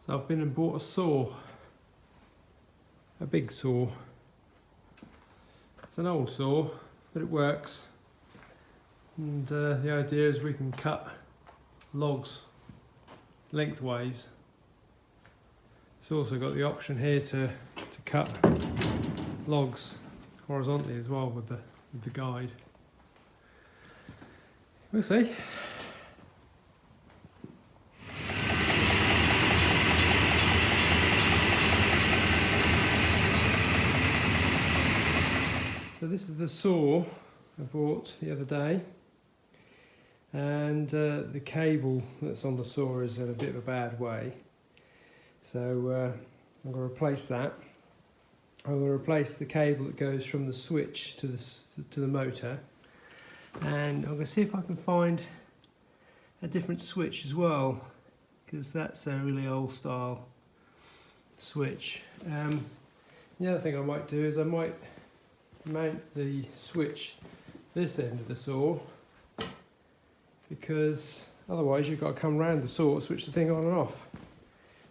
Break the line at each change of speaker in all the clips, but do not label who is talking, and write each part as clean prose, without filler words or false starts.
So I've been and bought a saw, a big saw. It's an old saw, but it works. And the idea is we can cut logs lengthways. It's also got the option here to cut logs horizontally as well with the guide. We'll see. So this is the saw I bought the other day, and the cable that's on the saw is in a bit of a bad way, so I'm going to replace that. I'm going to replace the cable that goes from the switch to the motor, and I'm going to see if I can find a different switch as well, because that's a really old style switch. The other thing I might do is I might mount the switch this end of the saw, because otherwise you've got to come round the saw to switch the thing on and off,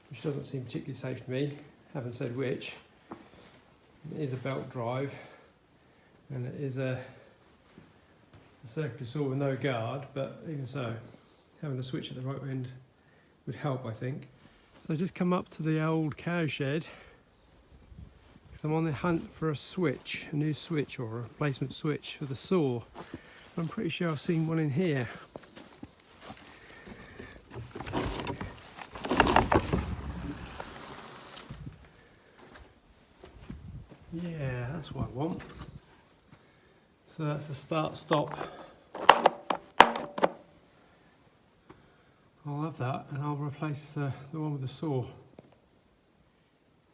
which doesn't seem particularly safe to me. Haven't said which. It is a belt drive, and it is a circular saw with no guard, but even so, having a switch at the right end would help, I think. So I just come up to the old cow shed. I'm on the hunt for a switch, a new switch or a replacement switch for the saw. I'm pretty sure I've seen one in here. Yeah, that's what I want. So that's a start-stop. I'll have that, and I'll replace the one with the saw.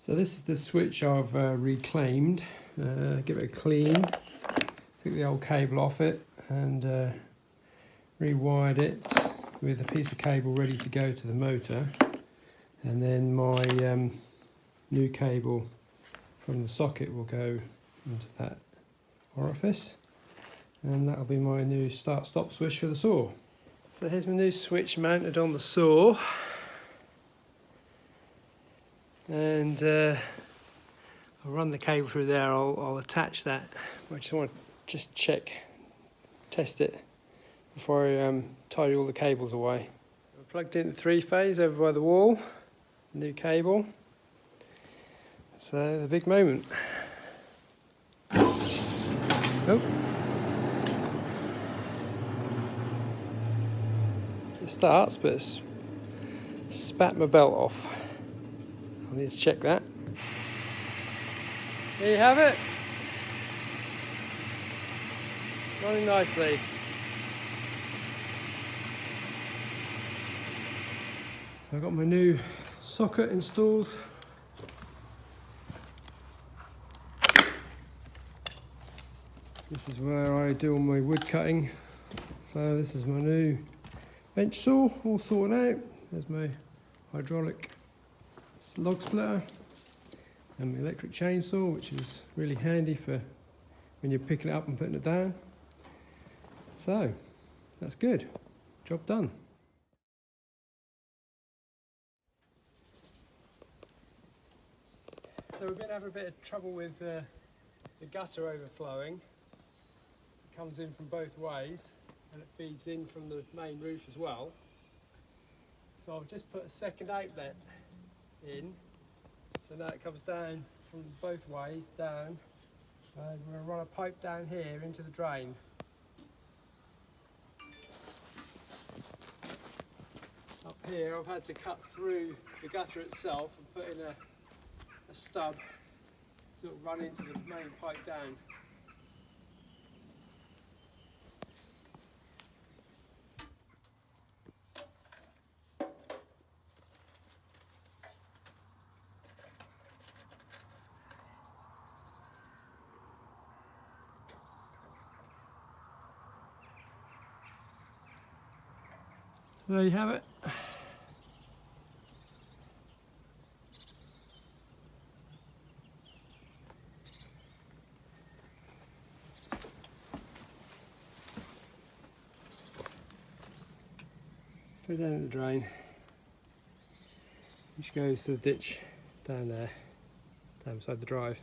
So this is the switch I've reclaimed. Give it a clean, took the old cable off it, and rewired it with a piece of cable ready to go to the motor, and then my new cable from the socket will go into that orifice, and that'll be my new start-stop switch for the saw. So here's my new switch mounted on the saw. And I'll run the cable through there. I'll attach that. I just want to test it before I tidy all the cables away. I've plugged in the 3-phase over by the wall, new cable. So the big moment. Oh. It starts, but it's spat my belt off. I need to check that. There you have it. Running nicely. So I've got my new socket installed. This is where I do all my wood cutting. So this is my new bench saw, all sorted out. There's my hydraulic log splitter and my electric chainsaw, which is really handy for when you're picking it up and putting it down. So that's good, job done. So we're going to have a bit of trouble with the gutter overflowing. It comes in from both ways and it feeds in from the main roof as well. So I've just put a second outlet in, so now it comes down from both ways down. We're going to run a pipe down here into the drain. Up here I've had to cut through the gutter itself and put in a stub so it'll run into the main pipe down. There you have it. Go down the drain. which goes to the ditch down there, down beside the drive.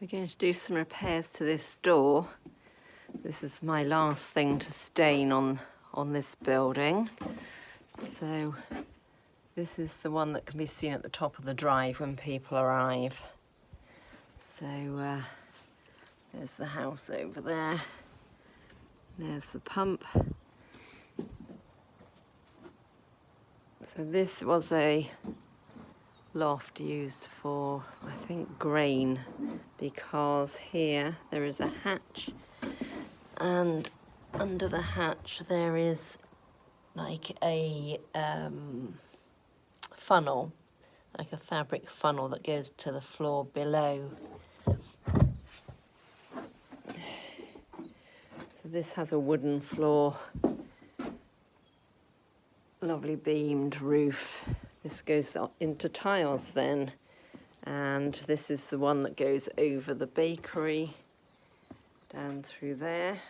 We're going to do some repairs to this door. This is my last thing to stain on this building. So this is the one that can be seen at the top of the drive when people arrive. So there's the house over there. There's the pump. So this was a loft used for, I think, grain, because here there is a hatch, and under the hatch there is like a funnel, like a fabric funnel that goes to the floor below. So this has a wooden floor, lovely beamed roof. This goes into tiles then, and this is the one that goes over the bakery down through there.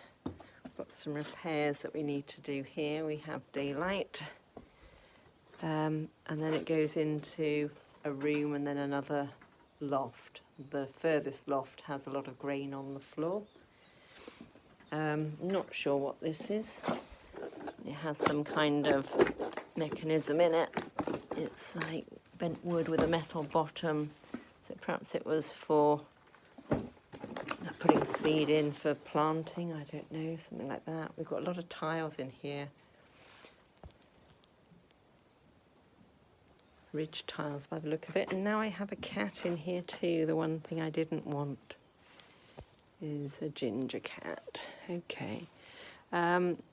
Got some repairs that we need to do here. We have daylight, and then it goes into a room and then another loft. The furthest loft has a lot of grain on the floor. Not sure what this is. It has some kind of mechanism in it. It's like bent wood with a metal bottom, so perhaps it was for putting seed in for planting, I don't know, something like that. We've got a lot of tiles in here. Ridge tiles by the look of it. And now I have a cat in here too. The one thing I didn't want is a ginger cat. Okay.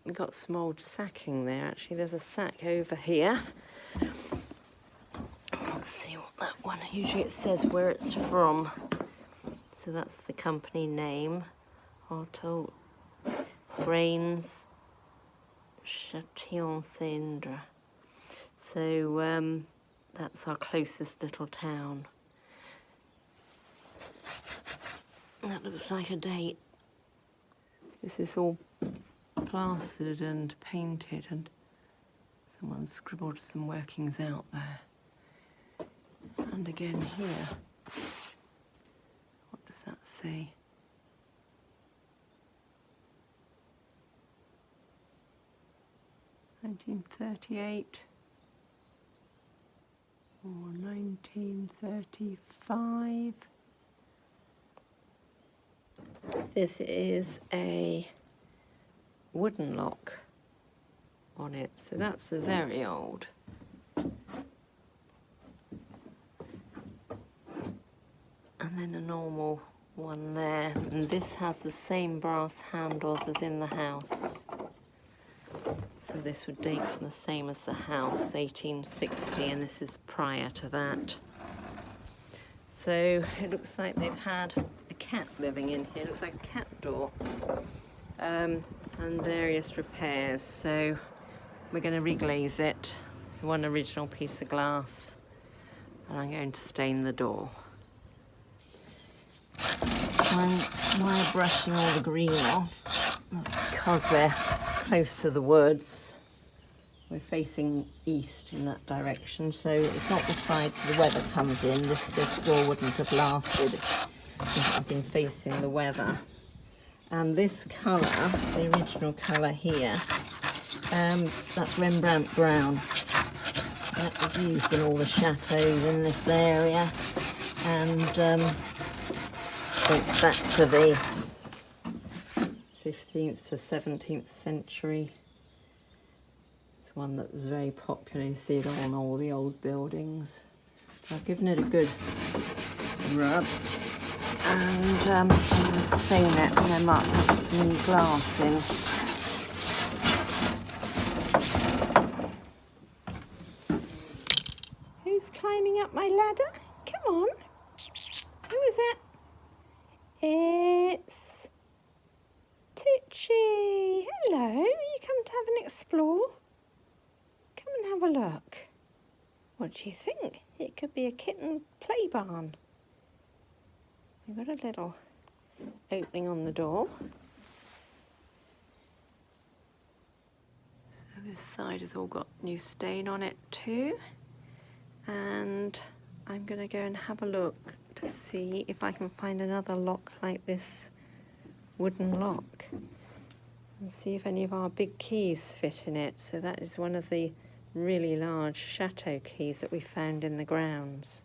We've got some old sacking there, actually. There's a sack over here. Let's see what that one, usually it says where it's from. So that's the company name, Auto Grains Châtillon-Cindre. So that's our closest little town. That looks like a date. This is all plastered and painted, and someone scribbled some workings out there. And again here, what does that say? $1938 or 1935. This is a wooden lock on it, so that's very old. And then a normal one there, and this has the same brass handles as in the house. So this would date from the same as the house, 1860, and this is prior to that. So it looks like they've had a cat living in here. It looks like a cat door, and various repairs. So we're going to reglaze it. It's one original piece of glass, and I'm going to stain the door. Why brushing all the green off? That's because we're close to the woods. We're facing east in that direction, so it's not the side the weather comes in. This door wouldn't have lasted if I've been facing the weather. And this colour, the original colour here, that's Rembrandt brown. That was used in all the chateaux in this area, and it's back to the 15th to 17th century. It's one that was very popular. You see it on all the old buildings. So I've given it a good rub, and I'm going to stain it, and then Mark has some new glass in. Who's climbing up my ladder? Come on. Who is it? It's Titchy. Hello, you come to have an explore? Come and have a look. What do you think? It could be a kitten play barn. We've got a little opening on the door. side has all got new stain on it too. And I'm going to go and have a look to see if I can find another lock like this wooden lock. And see if any of our big keys fit in it. So that is one of the really large chateau keys that we found in the grounds.